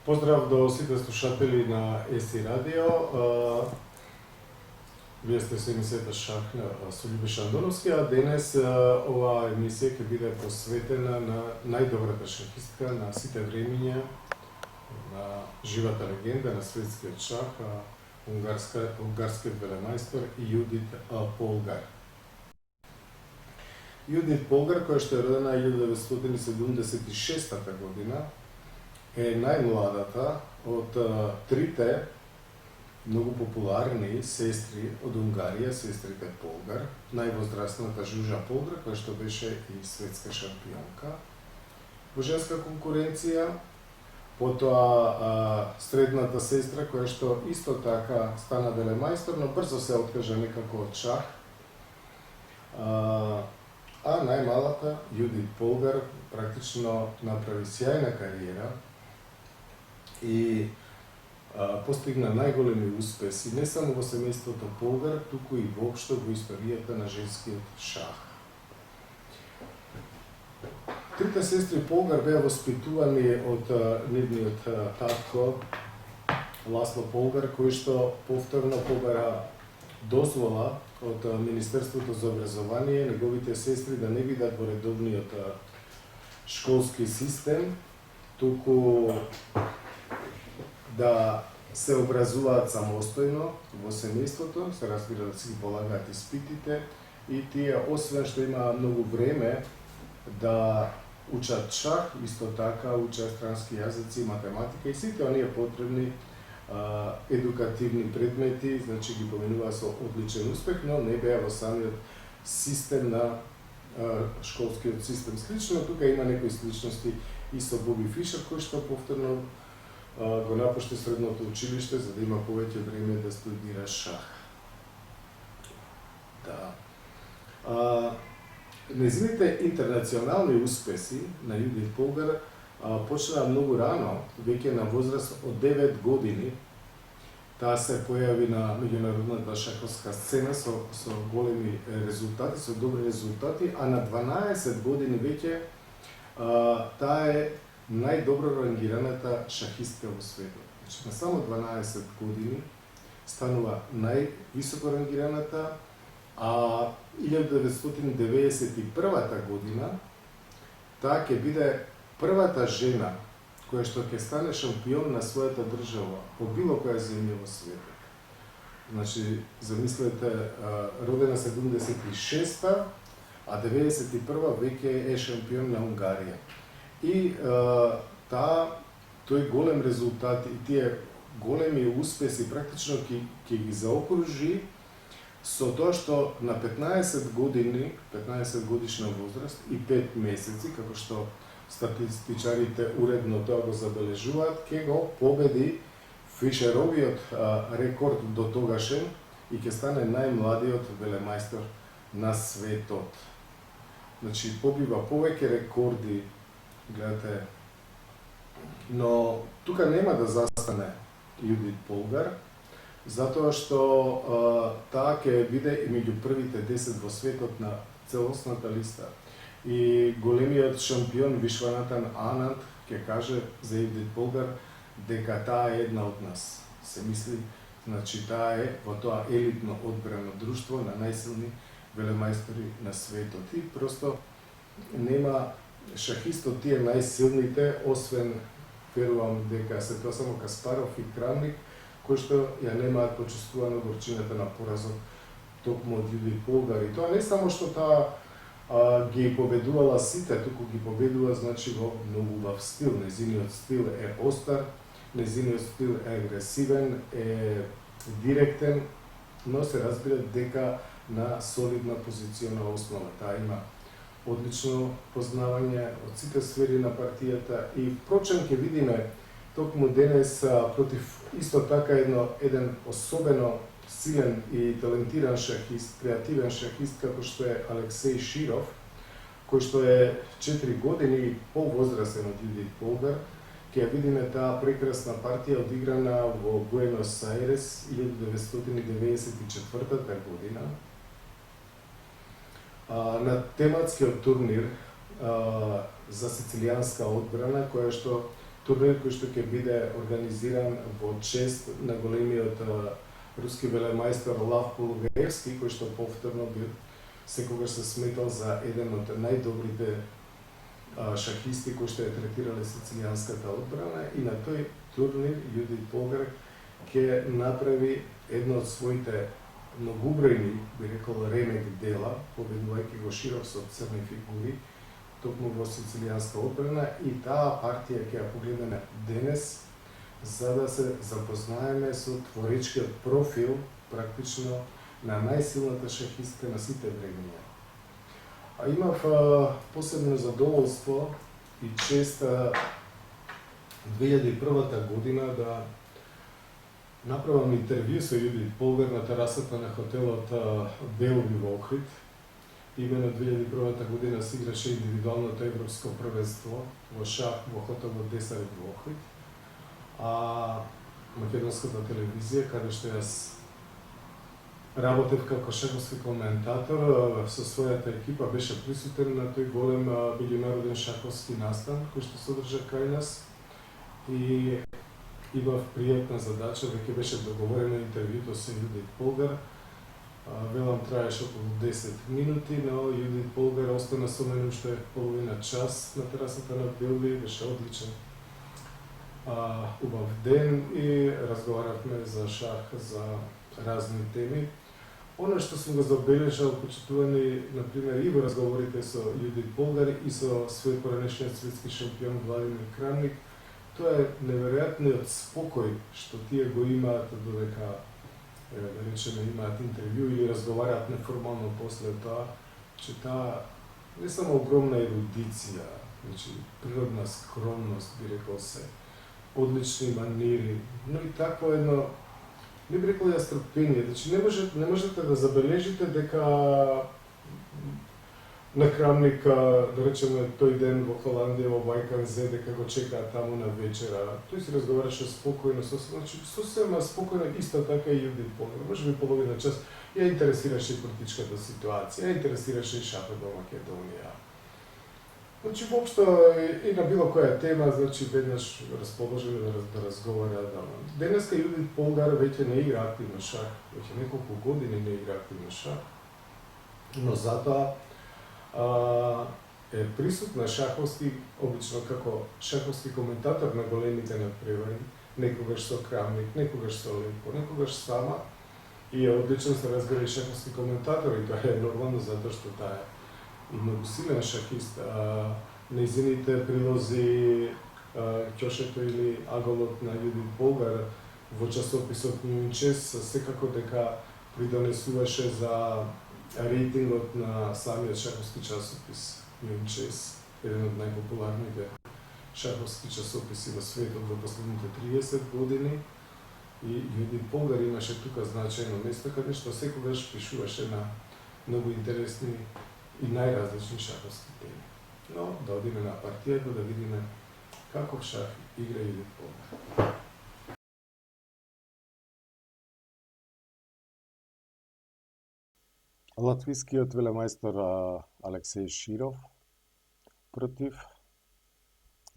Поздрав до сите слушатели на ЕСИ Радио. Вие сте со емисијата Шах со Љубиша Андоновски, а денес оваа емисија ќе биде посветена на најдобрата шахистка на сите времиња, на живата легенда на светскиот шах, унгарскиот велемајстор Јудит Полгар. Јудит Полгар, која што е родена 1976 година, е најмладата од трите многу популарни сестри од Унгарија, сестрите Полгар. Највозрастната Жужа Полгар, која што беше и светска шампионка во женска конкуренција. Потоа средната сестра, која што исто така стана велемајстор, но брзо се откажа некако од шах. А најмалата, Јудит Полгар, практично направи сјајна кариера и постигна најголеми успеси не само во семејството Полгар, туку и воопшто во историјата на женскиот шах. Трите сестри Полгар беа воспитувани од нивниот татко Ласло Полгар, кој што повторно побара дозвола од Министерството за образование неговите сестри да не бидат во редовниот школски систем, туку да се образуваат самостојно во семејството, се разбира да си ги полагаат испитите и тие, освен што имаа многу време да учат шах, исто така учат странски јазици, математика и сите оние потребни едукативни предмети, значи ги поминуваа со одличен успех, но не беа во самиот систем на школскиот систем. Слично, тука има некои сличности и со Боби Фишер, кој што повторно го напушти средното училиште за да има повеќе време да студира шах. Да. Незините интернационални успеси на Јудит Полгар почнаа многу рано, веќе на возраст од 9 години. Таа се појави на меѓународната шаховска сцена со големи резултати, со добри резултати, а на 12 години веќе таа е најдобро рангираната шахистка во светот. Значи, на само 12 години станува највисоко рангираната, а 1991 година таа ќе биде првата жена која што ќе стане шампион на својата држава по било која земја во светот. Значи, замислете, родена 76-та, а 91-та веќе е шампион на Унгарија. И тој голем резултат и тие големи успеси практично ќе ги заокружи со тоа што на 15 години, 15 годишна возраст и 5 месеци, како што статистичарите уредно тоа го забележуваат, ќе го победи Фишеровиот рекорд до тогашен и ќе стане најмладиот велемајстор на светот. Значи, побива повеќе рекорди, гледате, но тука нема да застане Јудит Полгар, затоа што таа ќе биде и меѓу првите 10 во светот на целосната листа. И големиот шампион Вишванатан Ананд ќе каже за Јудит Полгар дека таа е една од нас. Се мисли, значи таа е во тоа елитно одбрано друштво на најсилни велемајстори на светот. И просто нема шахистот тие најсилните, освен, верувам дека се тоа само Каспаров и Крамник, кои што ја немаат почувствувано горчината на поразот токму од Јудит Полгар. И тоа не само што таа ги победувала сите, туку ги победува, значи, во многу убав стил. Незиниот стил е остар, незиниот стил е агресивен, е директен, но се разбира дека на солидна позициона основа. Таа има одлично познавање од сите сфери на партијата и впрочем ќе видиме токму денес против исто така еден особено силен и талентиран шахист, креативен шахист како што е Алексеј Широв, кој што е 4 години повозрастен од Јудит Полгар. Ќе ја видиме таа прекрасна партија одиграна во Буенос Ајрес 1994 година. На тематскиот турнир за сицилијанска одбрана, која што турнир кој што ќе биде организиран во чест на големиот руски велемајстор Лав Полугаевски, кој што повторно бил секогаш се сметал за еден од најдобрите шахисти кои што ја третирале сицилијанската одбрана, и на тој турнир Јудит Полгар ќе направи едно од своите многобројни, би рекол, ремек дела, победувајќи го Широв со црни фигури, токму во сицилијанска одбрана, и таа партија ќе ја погледнеме денес, за да се запознаеме со творечкиот профил, практично, на најсилната шахистка на сите времиња. А имав посебно задоволство и чест 2001 година да направам интервју со Јудит Полгар на терасата на хотелот Белови во Охрид. Имено 2001 година се играше индивидуалното европско првенство во шах во хотелот Десарет во Охрид. А македонската телевизија, каде што јас работев како шаховски коментатор со својата екипа, беше присутен на тој голем меѓународен шаховски настан кој што се одржа кај нас, и имав пријатна задача, веќе беше договорено интервјуто со Јудит Полгар. Велам траеше околу 10 минути, но Јудит Полгар остана со мене уште половина час на терасата на Белви, беше одличен убав ден и разговаравме за шах, за разни теми. Оно што сум го забележал, почитувани, например, и во разговорите со Јудит Полгар и со поранешниот светски шампион Владимир Крамник, тоа е неверојатниот спокој што тие го имаат додека, да речеме, имаат интервју или разговараат неформално после тоа, че таа не само огромна ерудиција, значи природна скромност, би рекол се, одлични манири, но и такво едно, не би рекол ја стрпение, значи не можете да забележите дека на Крамник, да речеме, тој ден во Холандија, во Вајканзе, дека го чекаат таму на вечера. Тој си разговараше спокојно, сосема спокојно, исто така и Јудит Полгар. Може би половина час ја интересираше и политичката ситуација, ја интересираше и шахот во Македонија. Значи, воопшто и на било која тема, значи, веднаш расположени да разговара. Денеска Јудит Полгар веќе не игра активно шах, веќе неколку години не игра активно шах, но затоа е присутна шаховски, обично како шаховски коментатор на големите надпревари, некогаш со Крамник, некогаш со Лепо, некогаш сама, и е одличен се разбира и шаховски коментатор, и тоа е нормално затоа што таа е и многу силен шахист. Нејзините прилози Ќошето или Аголот на Јудит Полгар во часописот New Chess секако дека придонесуваше за рейтингот на самиот шаховски часопис New Chess, еден од најпопуларните шаховски часописи во светот во последните 30 години. И Јудит Полгар имаше тука значајно место, каде што секогаш пишуваше на многу интересни и најразлични шаховски теми. Но да одиме на партијата да видиме каков шах игра Јудит Полгар. Латвискиот велемајстор Алексеј Широв против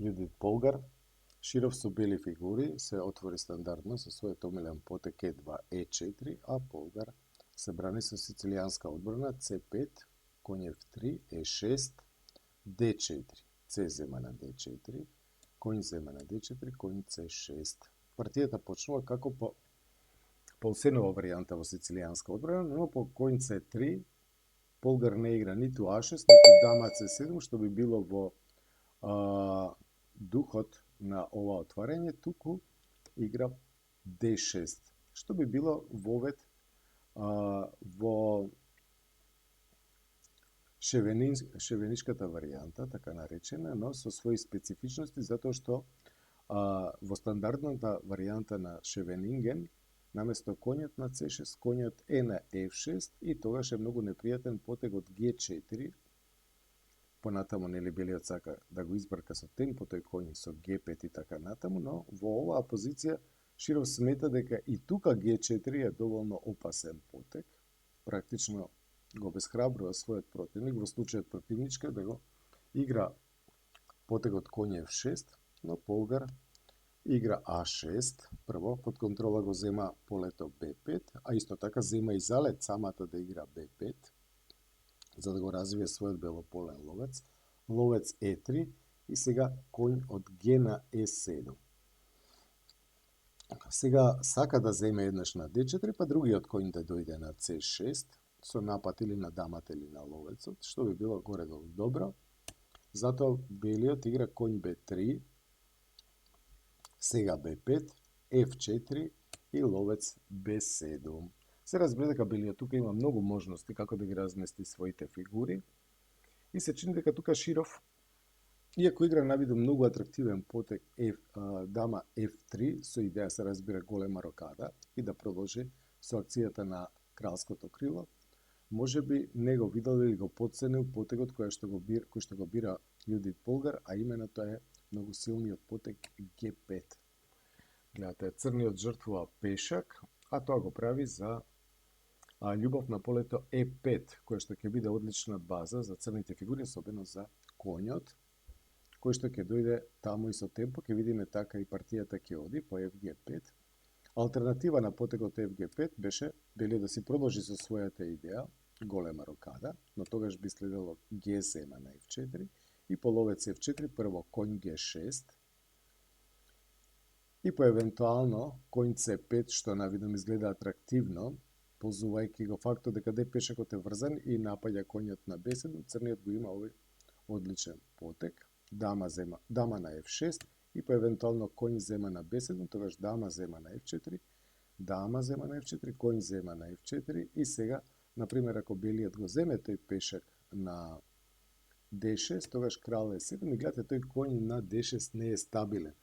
Јудит Полгар. Широв со бели фигури се отвори стандардно со својот омилен потек Е2, Е4, а Полгар се брани со сицилијанска одбрана С5, коњ F3, Е6, Д4, С зема на Д4, коњ зема на Д4, коњ С6. Партијата почнува како по полсенова варијанта во сицилијанска одбрана, но по коњ С3 Полгар не игра ниту А6, ниту дама С7, што би било во духот на ова отварање, туку игра Д6, што би било вовед во шевеничката варијанта, така наречена, но со своји специфичности, затоа што во стандардната варијанта на Шевенинген, наместо коњот на C6, коњот е на F6 и тогаш е многу непријатен потегот G4. Понатаму нели белиот сака да го избрка со темпо тој коњ со G5 и така натаму, но во оваа позиција Широв смета дека и тука G4 е доволно опасен потег. Практично го обесхрабрува својот противник, во случајот противничка да го игра потегот коњ F6, но Полгар игра А6, прво, под контрола го зема полето Б5, а исто така зема и залет самата да игра Б5, за да го развие својот белополен ловец. Ловец Е3 и сега коњ од Г на Е7. Сега сака да земе еднаш на D4, па другиот коњ да дојде на C6, со напад или на дамата или на ловецот, што би било горе-долу добро. Затоа белиот игра коњ B3, сега B5, F4 и ловец B7. Се разбира дека белиот тука има многу можности како да ги размести своите фигури и се чини дека тука Широв, иако игра навиду многу атрактивен потек дама F3 со идеја се разбира голема рокада и да продолжи со акцијата на кралското крило, може би не го видел или го потценил потегот кој што го бира Јудит Полгар, а именно тоа е многу силниот потек G5. Гледате, црниот жртвува пешак, а тоа го прави за љубов на полето E5, која што ќе биде одлична база за црните фигури, особено за коњот, кој што ќе дојде таму и со темпо, ќе видиме така и партијата ќе оди по FG5. Алтернатива на потегот FG5 беше белиот да си продолжи со својата идеја, голема рокада, но тогаш би следело G7 на F4 и по ловец F4 прво коњ G6 и по евентуално коњ C5, што навидом изгледа атрактивно, ползувајќи го фактот дека де пешакот е врзан и напаѓа коњот на B7, црниот го има овој одличен потек. Дама на F6 и по евентуално коњ зема на B7, тогаш дама зема на F4, дама зема на F4, коњ зема на F4 и сега, например, ако белиот го земе тој пешак на D6, тогаш крал E7 и гледате тој коњ на D6 не е стабилен.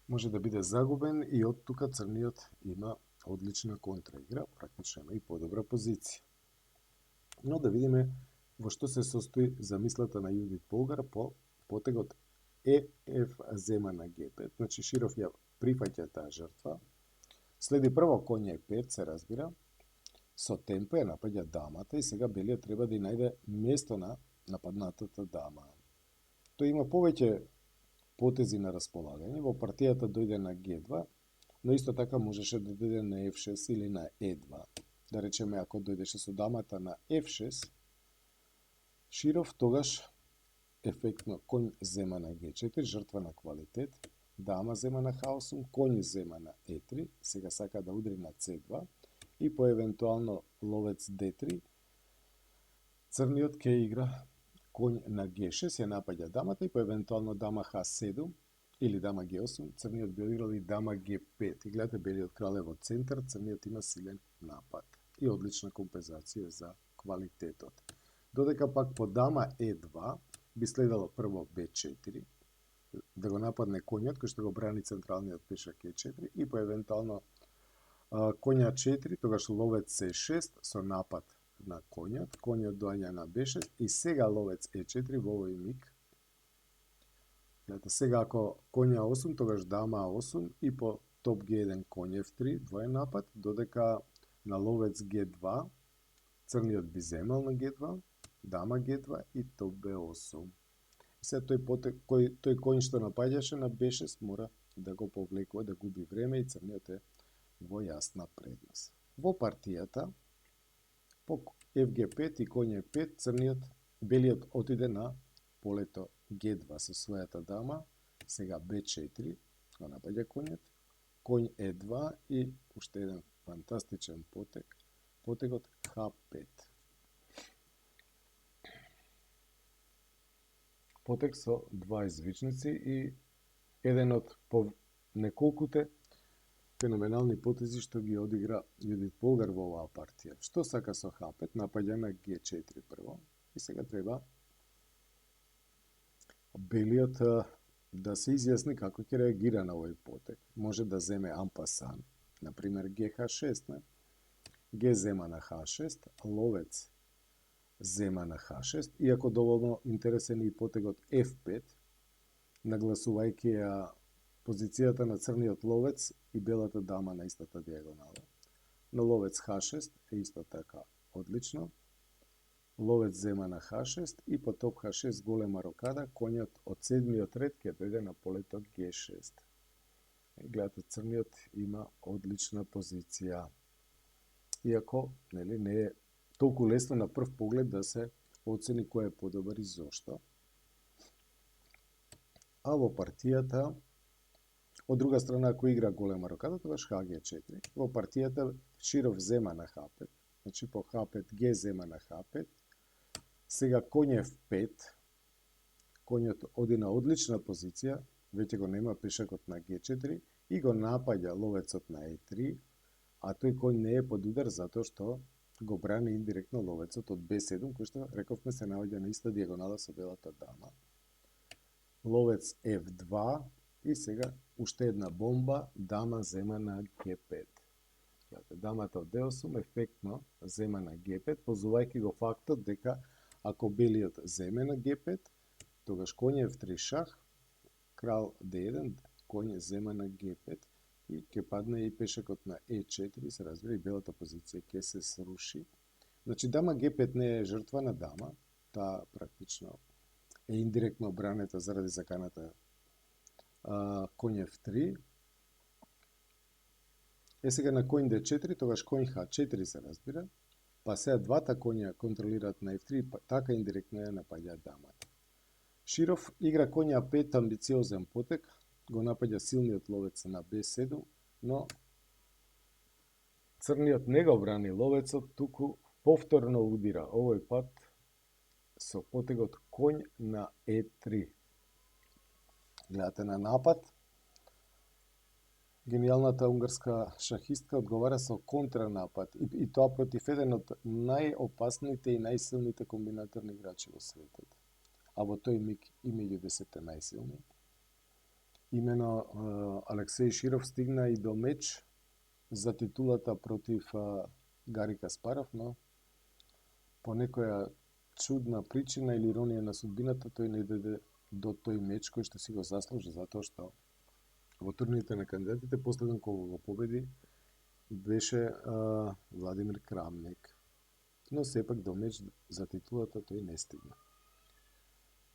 Може да биде загубен и од тука црниот има одлична контраигра, практично има и подобра позиција. Но да видиме во што се состои замислата на Јудит Полгар по потегот Еф зема на Г5, значи Широв ја прифаќа таа жртва. Следи прво коњ Е5, се разбира, со темпо ја напаѓа дамата и сега белиот треба да и најде место на нападнатата дама. Тој има повеќе потези на располагање, во партијата дојде на Г2, но исто така можеше да дојде на F6 или на E2. Да речеме, ако дојдеше со дамата на F6, Широв тогаш ефектно коњ зема на G4, жртва на квалитет, дама зема на H8, коњ зема на E3, сега сака да удри на C2 и по евентуално ловец D3, црниот ќе игра коњ на G6, ја напаѓа дамата и по евентуално дама H7 или дама G8, црниот би одиграл и дама G5. И гледате, белиот крал е во центар, црниот има силен напад и одлична компензација за квалитетот. Додека пак по дама E2 би следало прво B4, да го нападне коњот кој што го брани централниот пешак E4 и по евентуално коња 4, тогаш ловец C6 со напад на коњот доаѓа на B6 и сега ловец E4 во овој миг. Сега ако коња 8, тогаш дама 8 и по топ G1 коњ F3, двоен напад, додека на ловец G2 црниот би земал на G2, дама G2 и топ B8. И сега тој коњ што напаѓаше на B6 мора да го повлекува, да губи време и црниот е во јасна предност. Во партијата по FG5 и коњ E5 белиот отиде на полето G2 со својата дама, сега B4 го напаѓа коњот, коњ E2 и уште еден фантастичен потек, потегот H5. Потек со два извичници и еден од неколкуте феноменални потези што ги одигра Јудит Полгар во оваа партија. Што сака со H5? Напаѓа на G4 прво и сега треба белиот да се изјасни како ќе реагира на овој потек. Може да земе ампасан, например GH6, Г зема на H6, ловец зема на H6, иако доволно интересен и потегот F5, нагласувајќи ја позицијата на црниот ловец и белата дама на истата диагонала. Но ловец H6 е исто така одлично. Ловец зема на H6 и по топ H6 голема рокада, коњот од седмиот ред ќе дојде на полето G6. Гледате, црниот има одлична позиција. Иако, нели, не е толку лесно на прв поглед да се оцени кој е подобар и зошто. А во партијата, од друга страна, ако игра голема рокада, тогаш ХГ4. Во партијата Широв зема на Х5, значи по Х5 Г зема на Х5. Сега коњ F5, коњот оди на одлична позиција, веќе го нема пешакот на Г4 и го напаѓа ловецот на Е3, а тој коњ не е под удар затоа што го брани индиректно ловецот од Б7, кој што рековме се наоѓа на иста дијагонала со белата дама. Ловец F2 и сега уште една бомба, дама зема на Г5. Дамата од D8 ефектно зема на Г5, позувајќи го фактот дека ако белиот земе на Г5, тогаш коњ F3 шах, крал D1, коњ зема на Г5 и ќе падне и пешакот на Е4, се разбира и белата позиција ќе се сруши. Значи дама Г5 не е жртва на дама, таа практично е индиректно бранета заради заканата коњ F3. Е сега на коњ D4, тогаш коњ H4 се разбира, па сега двата коња контролираат на F3, па така индиректно ја напаѓаат дамата. Широв игра коњ А5, амбициозен потек, го напаѓа силниот ловец на B7, но црниот не го брани ловецот, туку повторно удира, овој пат со потегот коњ на Е3. Гледате на напад. Гениалната унгарска шахистка одговара со контранапад и тоа против еден од најопасните и најсилните комбинаторни играчи во светот. А во тој миг и меѓу 10 најсилни. Имено Алексеј Широв стигна и до меч за титулата против Гари Каспаров, но по некоја чудна причина или иронија на судбината тој не дојде до тој меч кој што си го заслужи, затоа што во турнирите на кандидатите последен кога го победи беше Владимир Крамник. Но сепак до меч за титулата тој не стигна.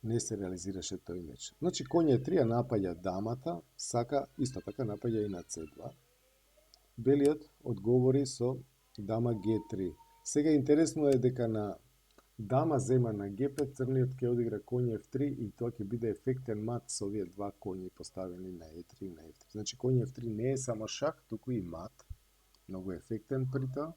Не се реализираше тој меч. Значи коњ Е3 ја напаѓа дамата, сака исто така напаѓа и на С2. Белиот одговори со дама Г3. Сега интересно е дека на дама зема на Г5, црниот ќе одигра коњ F3 и тоа ќе биде ефектен мат со овие два коњи поставени на Е3 и на F3. Значи коњ F3 не е само шах, туку и мат. Многу ефектен при тоа.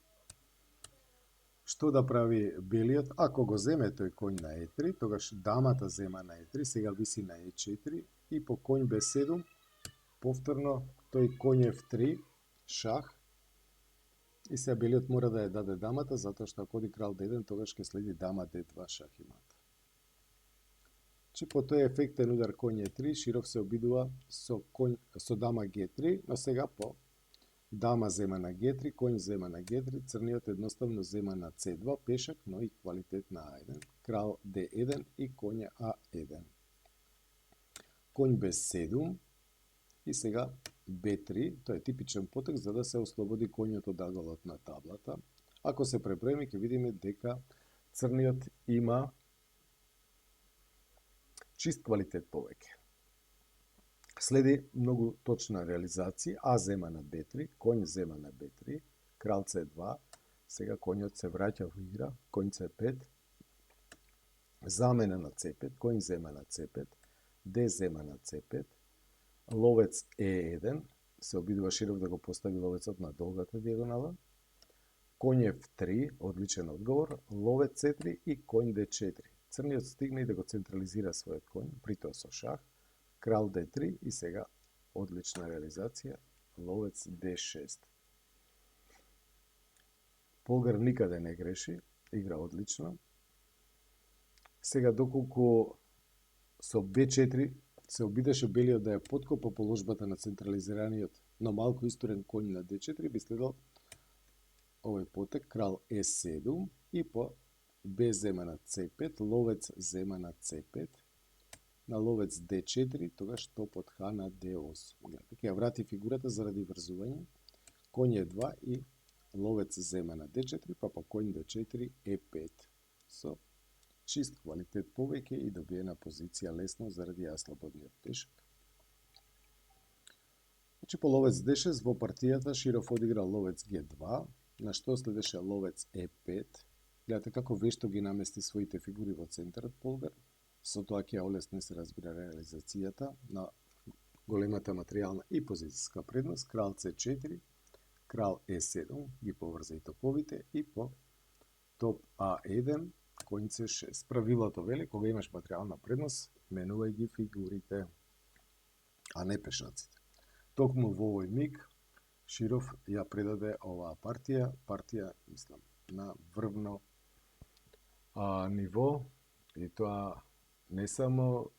Што да прави белиот? Ако го земе тој коњ на Е3, тогаш дамата зема на Е3, сега виси на Е4 и по коњ Б7 повторно тој коњ F3 шах. И сега белиот мора да ја даде дамата, затоа што ако оди крал D1, тогаш ќе следи дама D2 шах и мат. Чи по тој ефектен удар коњ E3, Широв се обидува со дама G3, но сега по дама зема на G3, коњ зема на G3, црниот едноставно зема на C2 пешак, но и квалитет на A1, крал D1 и коњ A1. Коњ B7 и сега B3, тоа е типичен потек за да се ослободи коњот од аголот на таблата. Ако се преброиме, ќе видиме дека црниот има чист квалитет повеќе. Следи многу точна реализација, А зема на B3, коњ зема на B3, крал C2, сега коњот се враќа во игра, коњ C5, замена на C5, коњ зема на C5, D зема на C5, ловец E1, се обидува Широв да го постави ловецот на долгата диагонала, коњ F3, одличен одговор, ловец C3 и коњ D4. Црниот стигна и да го централизира својот коњ, при тоа со шах, крал D3 и сега одлична реализација, ловец D6. Болгар никаде не греши, игра одлично. Сега доколку со B4 се обидеше белиот да ја подкопа положбата на централизираниот, но малку истурен коњ на D4, би следал овој потек, крал E7 и по Б зема на C5, ловец зема на C5, на ловец D4, тогаш топот Х на D8. Гледате, ќе ја врати фигурата заради врзување, коњ E2 и ловец зема на D4, па по коњ D4 E5. Со чист квалитет повеќе и добиена позиција лесно заради ја слободниот пешак. Значи по ловец d6 во партијата Широв одигра ловец g2, на што следеше ловец e5. Гледате како вешто ги намести своите фигури во центарот Полгар. Со тоа ќе олесни се разбира реализацијата на големата материјална и позицијска предност. Крал c4, крал e7, ги поврза и топовите, и по топ a1, конј c6. Правилото вели, кога имаш материјална предност, менувај ги фигурите, а не пешаците. Токму во овој миг Широв ја предаде оваа партија, мислам, на врвно ниво, и тоа не само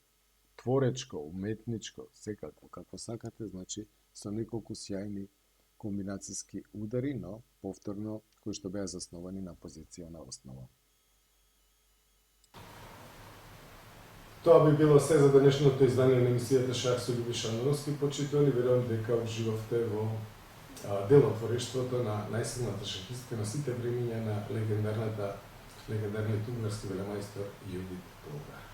творечко, уметничко, секако, како сакате, значи со неколку сјајни комбинацијски удари, но повторно кои што беа засновани на позицијна основа. Тоа би било се за денешното издание на емисијата Шах со Љубиша Мировски. Почитувани, верувам дека уживавте во делотворештвото на најсилната шахистка на сите времиња, на легендарниот унгарски велемајстор Јудит Полгар.